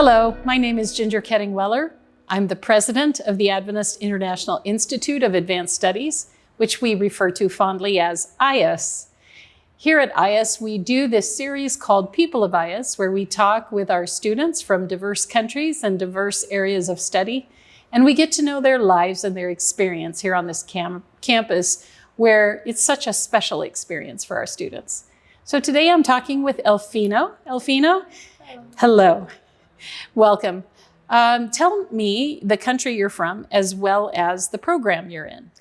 Hello, my name is Ginger Ketting-Weller. I'm the president of the Adventist International Institute of Advanced Studies, which we refer to fondly as AIAS. Here at AIAS, we do this series called People of AIAS, where we talk with our students from diverse countries and diverse areas of study, and we get to know their lives and their experience here on this campus, where it's such a special experience for our students. So today I'm talking with Elfino. Elfino, hello. Welcome. Tell me the country you're from as well as the program you're in.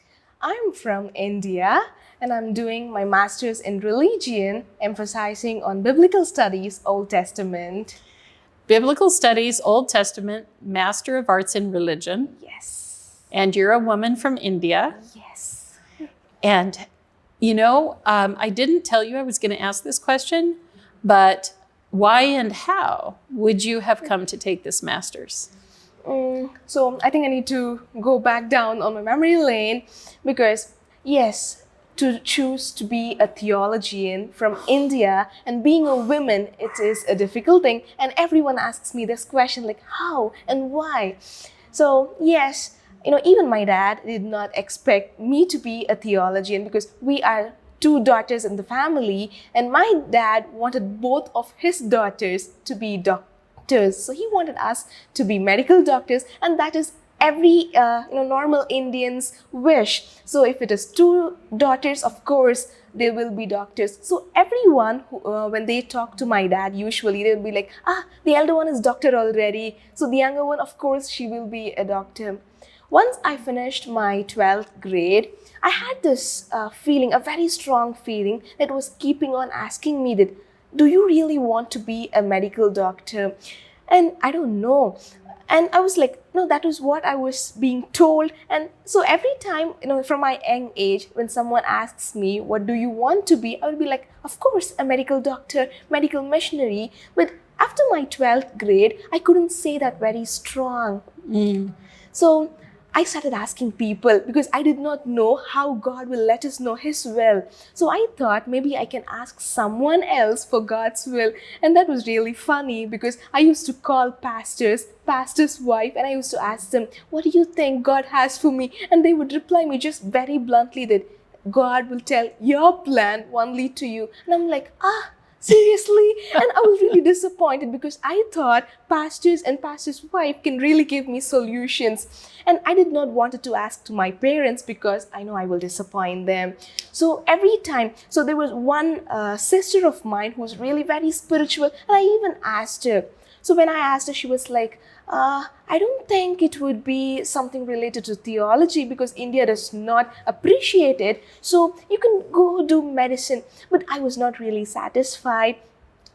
I'm from India and I'm doing my master's in religion, emphasizing on biblical studies, Old Testament. Biblical Studies, Old Testament, Master of Arts in Religion. Yes. And you're a woman from India. Yes. And you know, I didn't tell you I was going to ask this question, but why and how would you have come to take this master's? So I think I need to go back down on my memory lane because yes, to choose to be a theologian from India and being a woman, it is a difficult thing. And everyone asks me this question like how and why? So yes, you know, even my dad did not expect me to be a theologian because we are two daughters in the family, and my dad wanted both of his daughters to be doctors. So he wanted us to be medical doctors, and that is every normal Indian's wish. So if it is two daughters, of course they will be doctors. So everyone who, when they talk to my dad, usually they'll be like, the elder one is doctor already, so the younger one, of course, she will be a doctor. Once I finished my 12th grade, I had this feeling, a very strong feeling that was keeping on asking me that, do you really want to be a medical doctor? And I don't know. And I was like, no, that was what I was being told. And so every time, from my young age, when someone asks me, what do you want to be? I would be like, of course, a medical doctor, medical missionary. But after my 12th grade, I couldn't say that very strong. So I started asking people because I did not know how God will let us know His will. So I thought maybe I can ask someone else for God's will. And that was really funny because I used to call pastor's wife, and I used to ask them, what do you think God has for me? And they would reply me just very bluntly that God will tell your plan only to you. And I'm like, seriously? And I was really disappointed because I thought pastors and pastor's wife can really give me solutions. And I did not want to ask to my parents because I know I will disappoint them. So every time, so there was one sister of mine who was really very spiritual, and I even asked her. So when I asked her, she was like, I don't think it would be something related to theology because India does not appreciate it. So you can go do medicine. But I was not really satisfied.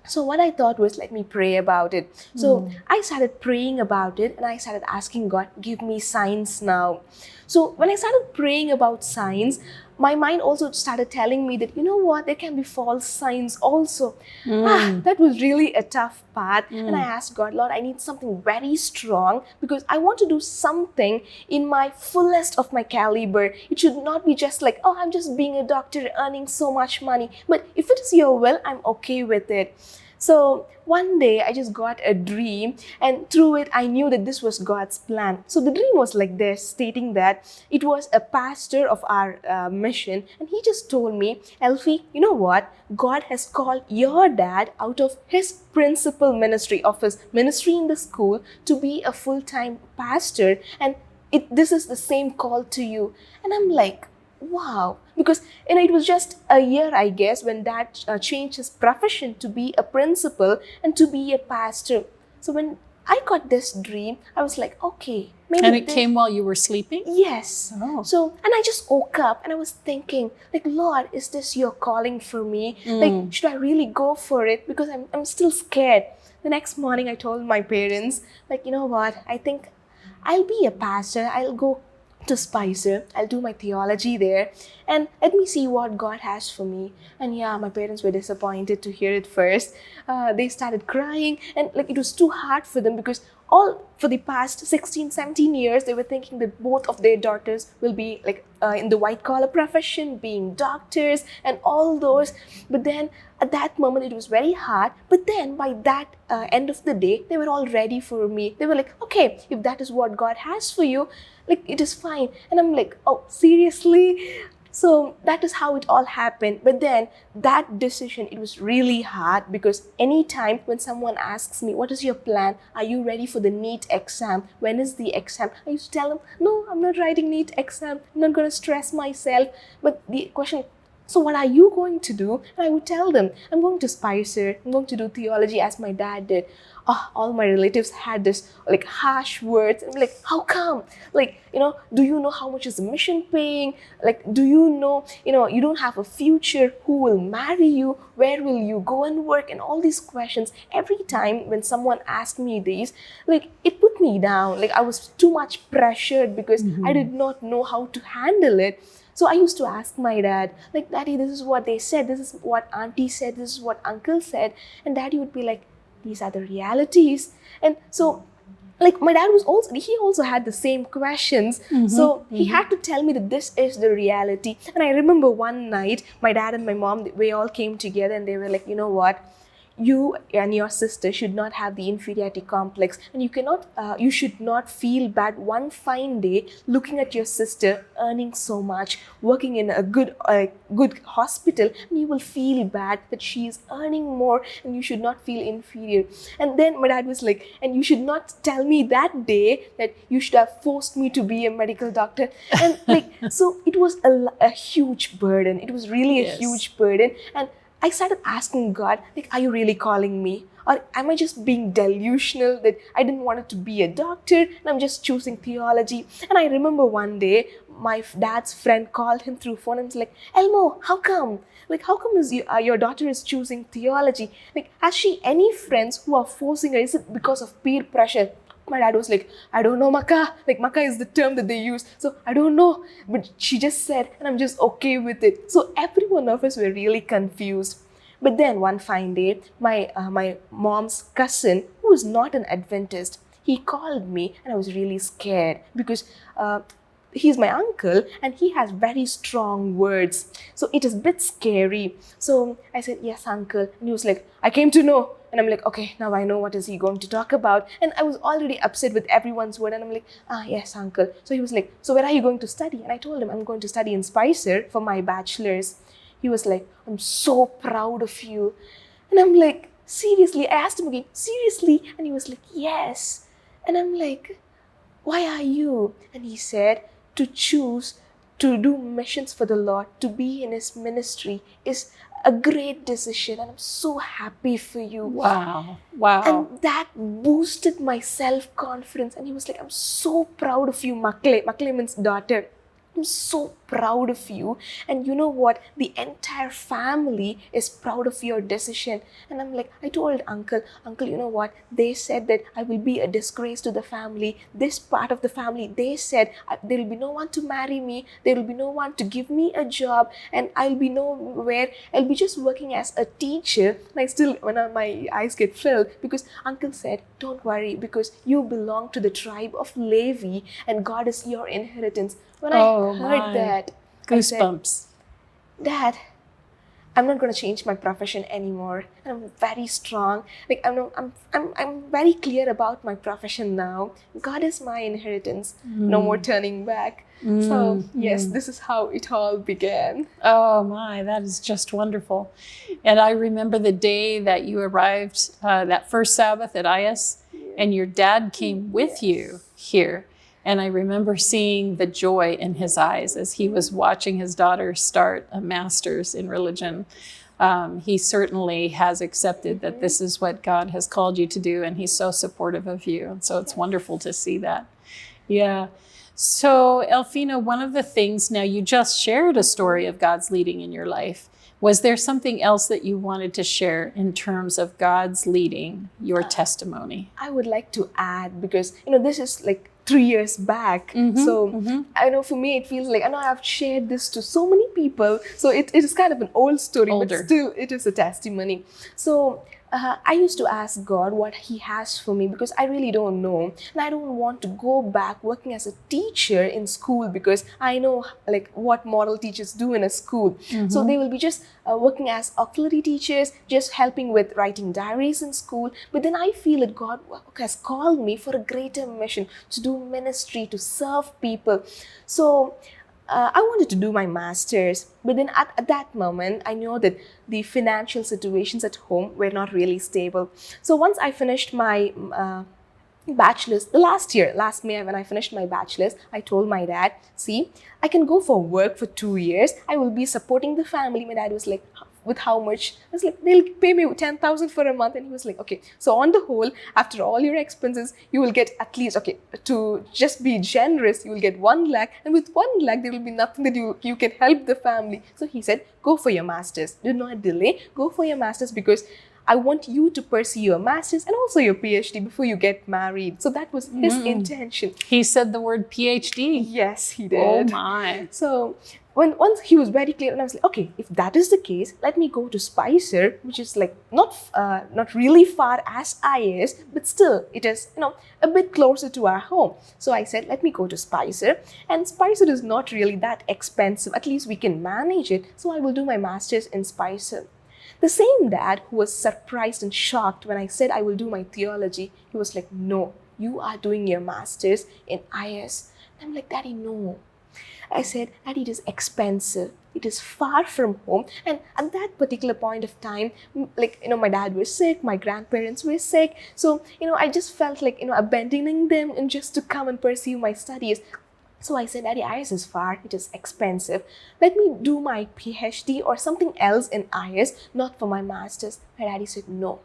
So what I thought was, let me pray about it. So I started praying about it and I started asking God, give me signs now. So when I started praying about signs, my mind also started telling me that, you know what, there can be false signs also. That was really a tough part. And I asked God, Lord, I need something very strong because I want to do something in my fullest of my caliber. It should not be just like, I'm just being a doctor earning so much money. But if it is your will, I'm okay with it. So one day I just got a dream, and through it I knew that this was God's plan. So the dream was like this, stating that it was a pastor of our mission, and he just told me, Elfie, you know what? God has called your dad out of his principal ministry, of his ministry in the school, to be a full-time pastor, and this is the same call to you. And I'm like, wow, because it was just a year, I guess, when Dad changed his profession to be a principal and to be a pastor. So when I got this dream, I was like, okay, maybe. And it came while you were sleeping? Yes. So, and I just woke up and I was thinking, like, Lord, is this your calling for me? Like, should I really go for it? Because I'm still scared. The next morning, I told my parents, like, you know what? I think I'll be a pastor. I'll go to Spicer. I'll do my theology there and let me see what God has for me. And yeah, my parents were disappointed to hear it first. They started crying and like it was too hard for them because all for the past 16, 17 years, they were thinking that both of their daughters will be like in the white collar profession, being doctors and all those. But then at that moment, it was very hard. But then by that end of the day, they were all ready for me. They were like, okay, if that is what God has for you, like it is fine. And I'm like, oh, seriously? So that is how it all happened. But then that decision, it was really hard, because anytime when someone asks me, what is your plan? Are you ready for the NEET exam? When is the exam? I used to tell them, no, I'm not writing NEET exam. I'm not going to stress myself. But the question, so what are you going to do? And I would tell them, I'm going to Spicer. I'm going to do theology as my dad did. Oh, all my relatives had this like harsh words. I'm like, how come? Like, do you know how much is the mission paying? Like, do you know, you don't have a future? Who will marry you? Where will you go and work? And all these questions. Every time when someone asked me these, like, it put me down. Like, I was too much pressured because I did not know how to handle it. So I used to ask my dad, like, Daddy, this is what they said. This is what Auntie said. This is what Uncle said. And Daddy would be like, these are the realities. And so, like, my dad he also had the same questions. So he had to tell me that this is the reality. And I remember one night, my dad and my mom, we all came together and they were like, you know what? You and your sister should not have the inferiority complex, and you should not feel bad one fine day looking at your sister earning so much, working in a good hospital, and you will feel bad that she is earning more, and you should not feel inferior. And then my dad was like, and you should not tell me that day that you should have forced me to be a medical doctor. And like, so it was a huge burden. It was really a huge burden. And I started asking God, like, are you really calling me? Or am I just being delusional that I didn't want to be a doctor and I'm just choosing theology? And I remember one day, my dad's friend called him through phone and was like, Elmo, how come? Like, how come your daughter is choosing theology? Like, has she any friends who are forcing her? Is it because of peer pressure? My dad was like, I don't know, Maka. Like, Maka is the term that they use. So I don't know. But she just said, and I'm just okay with it. So every one of us were really confused. But then one fine day, my mom's cousin, who was not an Adventist, he called me and I was really scared because he's my uncle and he has very strong words. So it is a bit scary. So I said, yes, uncle. And he was like, I came to know. And I'm like, okay, now I know what is he going to talk about. And I was already upset with everyone's word. And I'm like, yes, uncle. So he was like, so where are you going to study? And I told him, I'm going to study in Spicer for my bachelor's. He was like, I'm so proud of you. And I'm like, seriously? I asked him again, seriously? And he was like, yes. And I'm like, why are you? And he said, to choose to do missions for the Lord, to be in his ministry is a great decision, and I'm so happy for you. Wow. And that boosted my self-confidence. And he was like, I'm so proud of you, Makle. Makle means daughter. I'm so proud of you. And you know what? The entire family is proud of your decision. And I'm like, I told uncle, you know what? They said that I will be a disgrace to the family. This part of the family, they said there will be no one to marry me. There will be no one to give me a job. And I'll be nowhere. I'll be just working as a teacher. And my eyes get filled because uncle said, don't worry, because you belong to the tribe of Levi and God is your inheritance. When I heard that, goosebumps. I said, Dad, I'm not going to change my profession anymore. I'm very strong. Like I'm very clear about my profession now. God is my inheritance. No more turning back. So yes, this is how it all began. Oh my, that is just wonderful. And I remember the day that you arrived, that first Sabbath at AIAS, and your dad came with you here. And I remember seeing the joy in his eyes as he was watching his daughter start a master's in religion. He certainly has accepted that this is what God has called you to do, and he's so supportive of you. And so it's wonderful to see that. Yeah. So Elfino, one of the things, now you just shared a story of God's leading in your life. Was there something else that you wanted to share in terms of God's leading, your testimony? I would like to add, because, this is like 3 years back. I know for me, it feels like, I know I've shared this to so many people. So it is kind of an old story, but still it is a testimony. So I used to ask God what He has for me because I really don't know. And I don't want to go back working as a teacher in school because I know like what model teachers do in a school. So they will be just working as auxiliary teachers, just helping with writing diaries in school. But then I feel that God has called me for a greater mission, to do ministry, to serve people. So I wanted to do my master's, but then at that moment, I know that the financial situations at home were not really stable. So once I finished my bachelor's, the last May when I finished my bachelor's, I told my dad, see, I can go for work for 2 years. I will be supporting the family. My dad was like, with how much? I was like, they'll pay me 10,000 for a month. And he was like, okay, so on the whole, after all your expenses, you will get at least, okay, to just be generous, you will get 1 lakh. And with 1 lakh, there will be nothing that you can help the family. So he said, go for your master's. Do not delay. Go for your master's because I want you to pursue your master's and also your PhD before you get married. So that was his intention. He said the word PhD. Yes, he did. Oh my. So once he was very clear, and I was like, okay, if that is the case, let me go to Spicer, which is like not really far as AIAS, but still it is a bit closer to our home. So I said, let me go to Spicer, and Spicer is not really that expensive. At least we can manage it. So I will do my master's in Spicer. The same dad who was surprised and shocked when I said I will do my theology, he was like, no, you are doing your master's in AIAS. I'm like, Daddy, no. I said, Daddy, it is expensive. It is far from home. And at that particular point of time, my dad was sick, my grandparents were sick. So, I just felt like, abandoning them and just to come and pursue my studies. So I said, Daddy, AIAS is far, it is expensive. Let me do my PhD or something else in AIAS, not for my master's. My daddy said, no.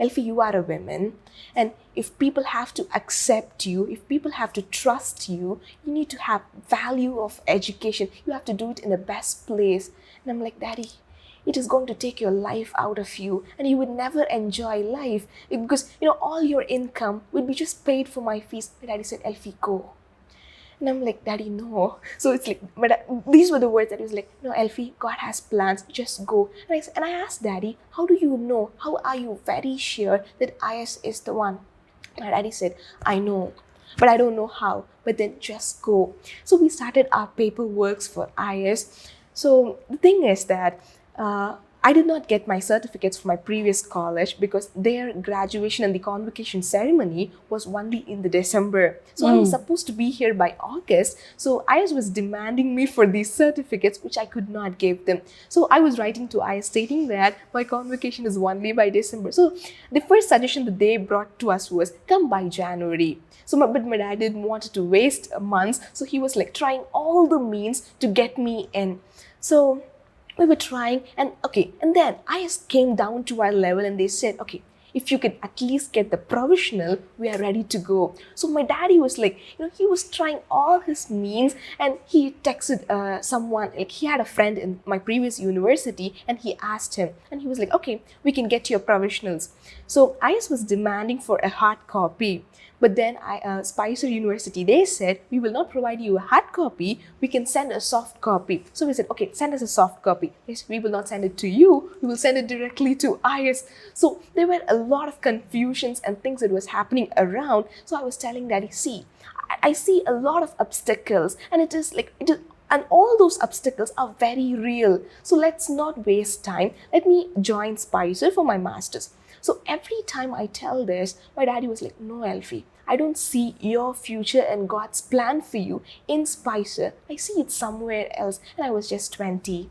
Elfie, you are a woman, and if people have to accept you, if people have to trust you, you need to have value of education. You have to do it in the best place. And I'm like, Daddy, it is going to take your life out of you, and you would never enjoy life because, all your income would be just paid for my fees. My daddy said, Elfie, go. And I'm like, Daddy, no. So it's like, these were the words that he was like, no, Elfie, God has plans, just go. And I asked Daddy, how do you know? How are you very sure that AIAS is the one? My daddy said, I know, but I don't know how. But then just go. So we started our paperwork for AIAS. So the thing is that I did not get my certificates from my previous college because their graduation and the convocation ceremony was only in the December. So I was supposed to be here by August. So AIAS was demanding me for these certificates, which I could not give them. So I was writing to AIAS stating that my convocation is only by December. So the first suggestion that they brought to us was come by January. So but my dad didn't want to waste months. So he was like trying all the means to get me in. So we were trying, and then AIAS came down to our level and they said, okay, if you could at least get the provisional, we are ready to go. So my daddy was like, he was trying all his means, and he texted someone, like he had a friend in my previous university, and he asked him, and he was like, okay, we can get your provisionals. So AIAS was demanding for a hard copy. But then Spicer University, they said, we will not provide you a hard copy, we can send a soft copy. So we said, okay, send us a soft copy. Yes, we will not send it to you, we will send it directly to AIAS. So there were a lot of confusions and things that was happening around. So I was telling Daddy, see, I see a lot of obstacles, and and all those obstacles are very real. So let's not waste time. Let me join Spicer for my master's. So every time I tell this, my daddy was like, no, Elfie, I don't see your future and God's plan for you in Spicer. I see it somewhere else. And I was just 20.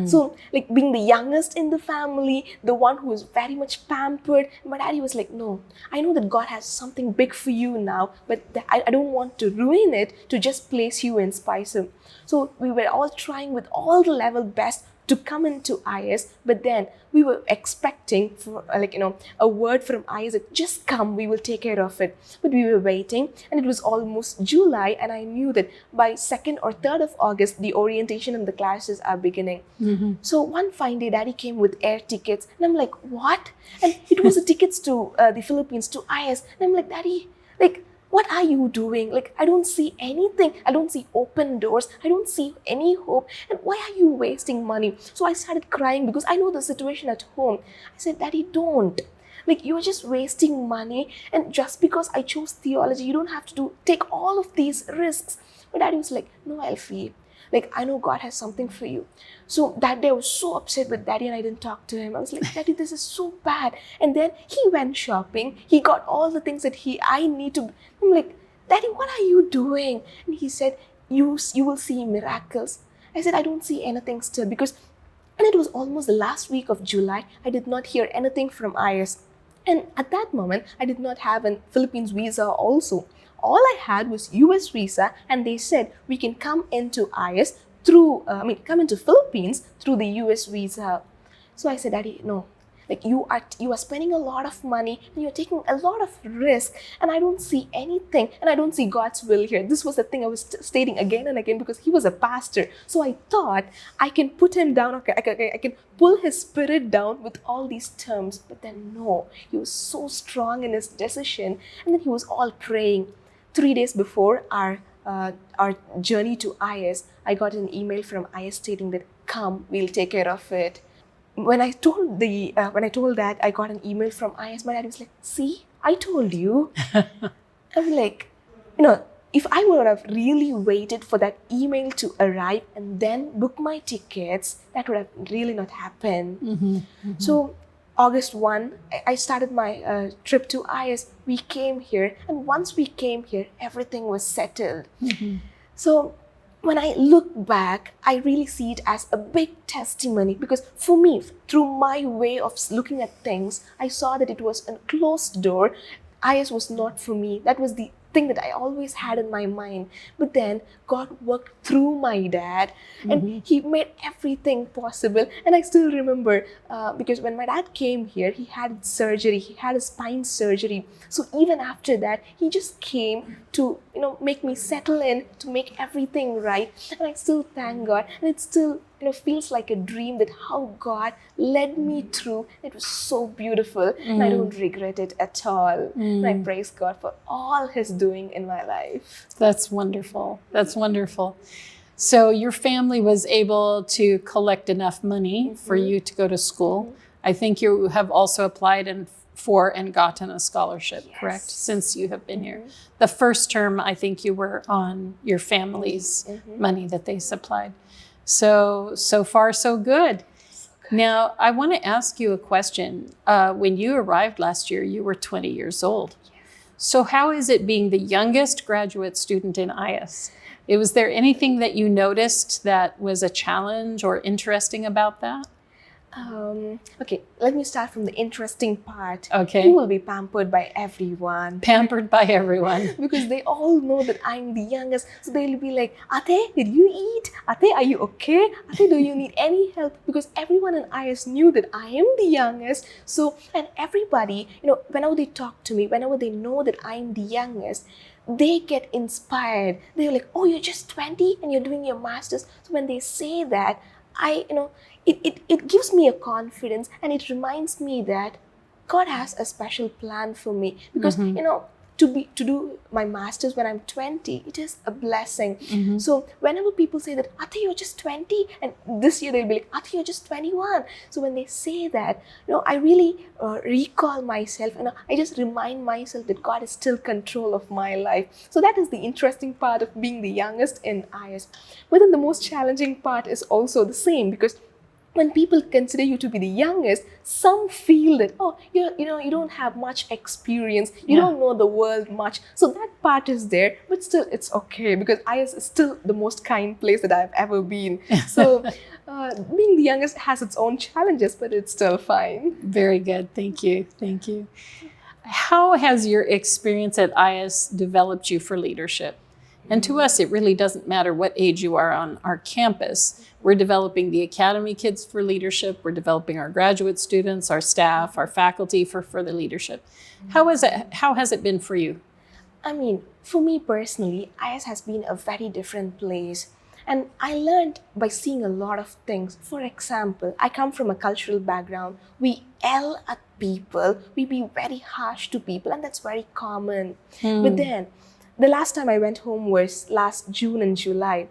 So like being the youngest in the family, the one who was very much pampered, my daddy was like, no, I know that God has something big for you now, but I don't want to ruin it to just place you in Spicer. So we were all trying with all the level best to come into AIAS, but then we were expecting for a word from AIAS that just come, we will take care of it. But we were waiting, and it was almost July, and I knew that by 2nd or 3rd of August, the orientation and the classes are beginning. So one fine day, Daddy came with air tickets, and I'm like, what? And it was the tickets to the Philippines, to AIAS. And I'm like, Daddy, what are you doing? Like, I don't see anything. I don't see open doors. I don't see any hope. And why are you wasting money? So I started crying because I know the situation at home. I said, Daddy, don't. Like, you're just wasting money. And just because I chose theology, you don't have to take all of these risks. My daddy was like, no, Elfie. Like, I know God has something for you. So that day I was so upset with Daddy and I didn't talk to him. I was like, Daddy, this is so bad. And then he went shopping. He got all the things that I need to. I'm like, Daddy, what are you doing? And he said, you will see miracles. I said, I don't see anything still because, and it was almost the last week of July. I did not hear anything from AIAS. And at that moment, I did not have a Philippines visa also. All I had was US visa, and they said we can come into AIAS through, come into Philippines through the US visa. So I said, Daddy, no. Like, you are spending a lot of money and you're taking a lot of risk, and I don't see anything, and I don't see God's will here. This was the thing I was stating again and again because he was a pastor. So I thought I can put him down, okay, I can pull his spirit down with all these terms. But then no, he was so strong in his decision, and then he was all praying. 3 days before our journey to AIAS, I got an email from AIAS stating that, come, we'll take care of it. When I told that, I got an email from AIAS. My dad was like, see, I told you. I'm like, if I would have really waited for that email to arrive and then book my tickets, that would have really not happened. Mm-hmm, mm-hmm. So August 1, I started my trip to AIAS. We came here, and once we came here, everything was settled. Mm-hmm. So when I look back, I really see it as a big testimony because for me, through my way of looking at things, I saw that it was a closed door. AIAS was not for me. That was the thing that I always had in my mind. But then God worked through my dad, and he made everything possible. And I still remember because when my dad came here, he had surgery. He had a spine surgery. So even after that, he just came to make me settle in, to make everything right. And I still thank God. And it still feels like a dream that how God led me through. It was so beautiful, and I don't regret it at all. And I praise God for all His doing in my life. That's wonderful. That's wonderful. So your family was able to collect enough money for you to go to school. I think you have also applied for and gotten a scholarship, correct? Since you have been here. The first term, I think you were on your family's money that they supplied. So far, so good. Now, I want to ask you a question. When you arrived last year, you were 20 years old. Yes. So how is it being the youngest graduate student in AIAS? Was there anything that you noticed that was a challenge or interesting about that? Okay, let me start from the interesting part. Okay. You will be pampered by everyone. Pampered by everyone. Because they all know that I'm the youngest. So they'll be like, Ate, did you eat? Ate, are you okay? Ate, do you need any help? Because everyone in AIAS knew that I am the youngest. So, and everybody, whenever they talk to me, whenever they know that I'm the youngest, they get inspired. They're like, oh, you're just 20 and you're doing your master's. So when they say that, it gives me a confidence, and it reminds me that God has a special plan for me. Because, to do my master's when I'm 20, it is a blessing. So whenever people say that, Ate, you're just 20, and this year they'll be like, Ate, you're just 21. So when they say that, I really recall myself, and I just remind myself that God is still control of my life. So that is the interesting part of being the youngest in AIAS. But then the most challenging part is also the same, because when people consider you to be the youngest, some feel that, oh, you don't have much experience, you don't know the world much. So that part is there, but still it's okay, because AIAS is still the most kind place that I've ever been. So being the youngest has its own challenges, but it's still fine. Very good. Thank you. Thank you. How has your experience at AIAS developed you for leadership? And to us, it really doesn't matter what age you are on our campus. We're developing the academy kids for leadership. We're developing our graduate students, our staff, our faculty for further leadership. How has it been for you? For me personally, AIAS has been a very different place. And I learned by seeing a lot of things. For example, I come from a cultural background. We yell at people, we be very harsh to people, and that's very common. But then, the last time I went home was last June and July.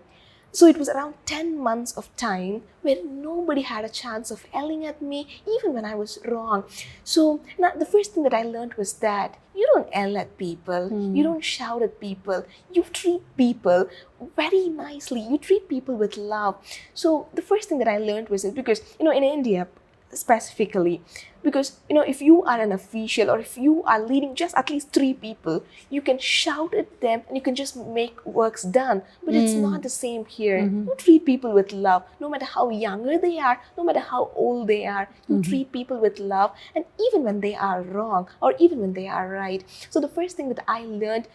So it was around 10 months of time where nobody had a chance of yelling at me, even when I was wrong. So now the first thing that I learned was that you don't yell at people, you don't shout at people, you treat people very nicely, you treat people with love. So the first thing that I learned was it, because, in India, specifically, because if you are an official or if you are leading just at least 3 people, you can shout at them and you can just make works done. But it's not the same here. You treat people with love, no matter how younger they are, no matter how old they are. You treat people with love, and even when they are wrong or even when they are right. So the first thing that I learned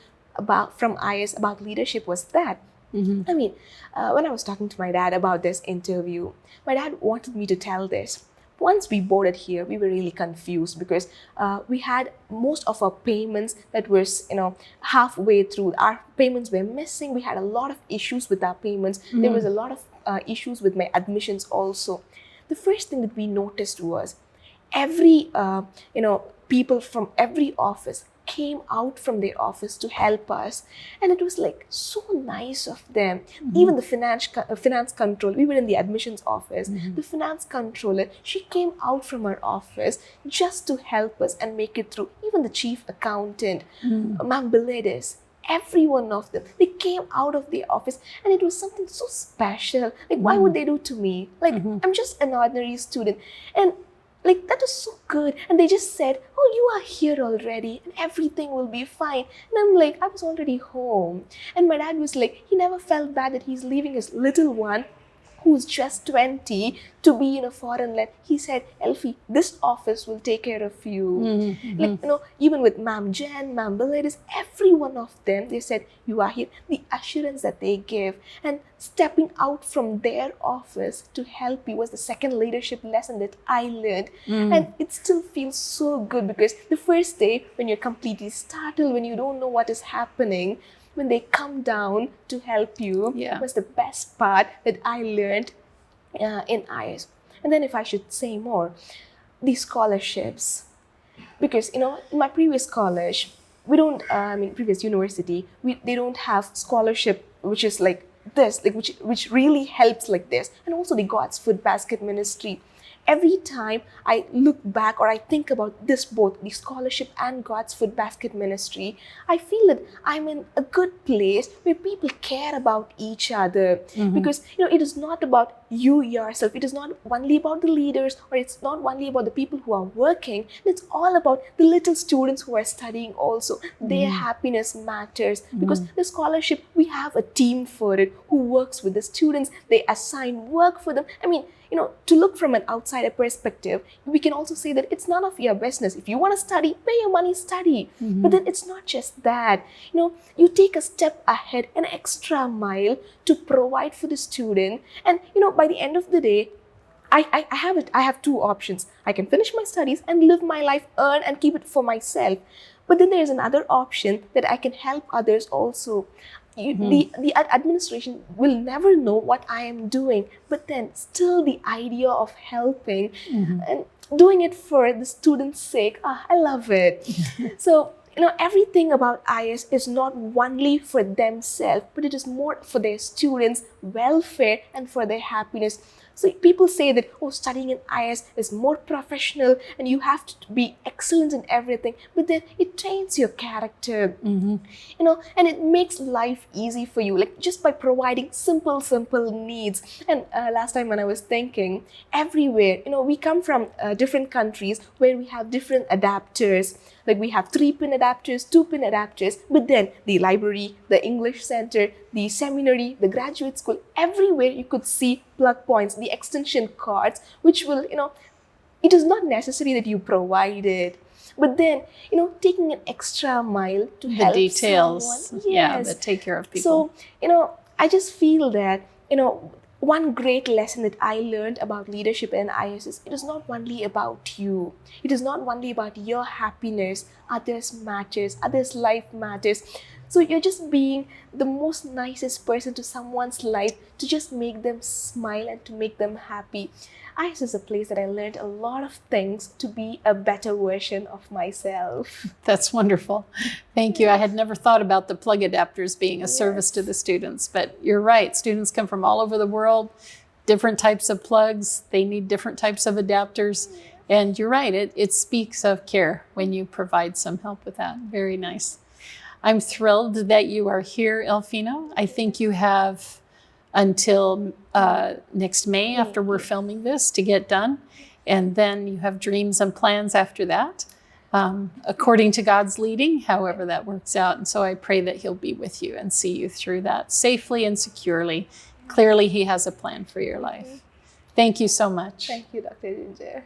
from AIAS about leadership was that. I mean, when I was talking to my dad about this interview, my dad wanted me to tell this. Once we boarded here, we were really confused because we had most of our payments that was, halfway through. Our payments were missing. We had a lot of issues with our payments. There was a lot of issues with my admissions also. The first thing that we noticed was every, people from every office came out from their office to help us, and it was like so nice of them. Even the finance controller, we were in the admissions office, the finance controller, she came out from her office just to help us and make it through. Even the chief accountant, Ma'am Beledis, every one of them, they came out of their office, and it was something so special. Like, why would they do to me? Like, I'm just an ordinary student, and like, that was so good. And they just said, oh, you are here already and everything will be fine. And I'm like, I was already home. And my dad was like, he never felt bad that he's leaving his little one, who's just 20, to be in a foreign land. He said, Elfie, this office will take care of you. Like, even with Ma'am Jen, Ma'am Beledis, every one of them, they said, you are here. The assurance that they gave and stepping out from their office to help you was the second leadership lesson that I learned. And it still feels so good, because the first day, when you're completely startled, when you don't know what is happening, when they come down to help you, was the best part that I learned in AIAS. And then if I should say more, the scholarships. Because, in my previous college, we don't, previous university, they don't have scholarship, which is like this, like which really helps like this. And also the God's Food Basket Ministry. Every time I look back or I think about this, both the scholarship and God's Food Basket Ministry, I feel that I'm in a good place where people care about each other. Because, it is not about you yourself. It is not only about the leaders, or it's not only about the people who are working. It's all about the little students who are studying also. Their happiness matters. Because the scholarship, we have a team for it who works with the students. They assign work for them. I mean, to look from an outsider perspective, we can also say that it's none of your business. If you want to study, pay your money, study. But then it's not just that. You take a step ahead, an extra mile to provide for the student. And, by the end of the day, I have 2 options. I can finish my studies and live my life, earn and keep it for myself. But then there is another option that I can help others also. The administration will never know what I am doing, but then still the idea of helping and doing it for the students' sake, I love it. So, everything about AIAS is not only for themselves, but it is more for their students' welfare and for their happiness. So people say that, studying in AIAS is more professional and you have to be excellent in everything, but then it trains your character, and it makes life easy for you, like just by providing simple needs. And last time when I was thinking, everywhere, we come from different countries where we have different adapters. Like we have 3-pin adapters, 2-pin adapters, but then the library, the English center, the seminary, the graduate school, everywhere you could see plug points, the extension cords, which will, it is not necessary that you provide it. But then, taking an extra mile to help the details, someone, that take care of people. So, I just feel that, one great lesson that I learned about leadership in AIAS is it is not only about you. It is not only about your happiness. Others matters. Others' life matters. So you're just being the most nicest person to someone's life to just make them smile and to make them happy. AIAS is a place that I learned a lot of things to be a better version of myself. That's wonderful. Thank you. I had never thought about the plug adapters being a service to the students, but you're right. Students come from all over the world, different types of plugs. They need different types of adapters. And you're right. It speaks of care when you provide some help with that. Very nice. I'm thrilled that you are here, Elfino. I think you have until next May, after we're filming this, to get done. And then you have dreams and plans after that, according to God's leading, however that works out. And so I pray that he'll be with you and see you through that safely and securely. Clearly, he has a plan for your life. Thank you so much. Thank you, Dr. Ginger.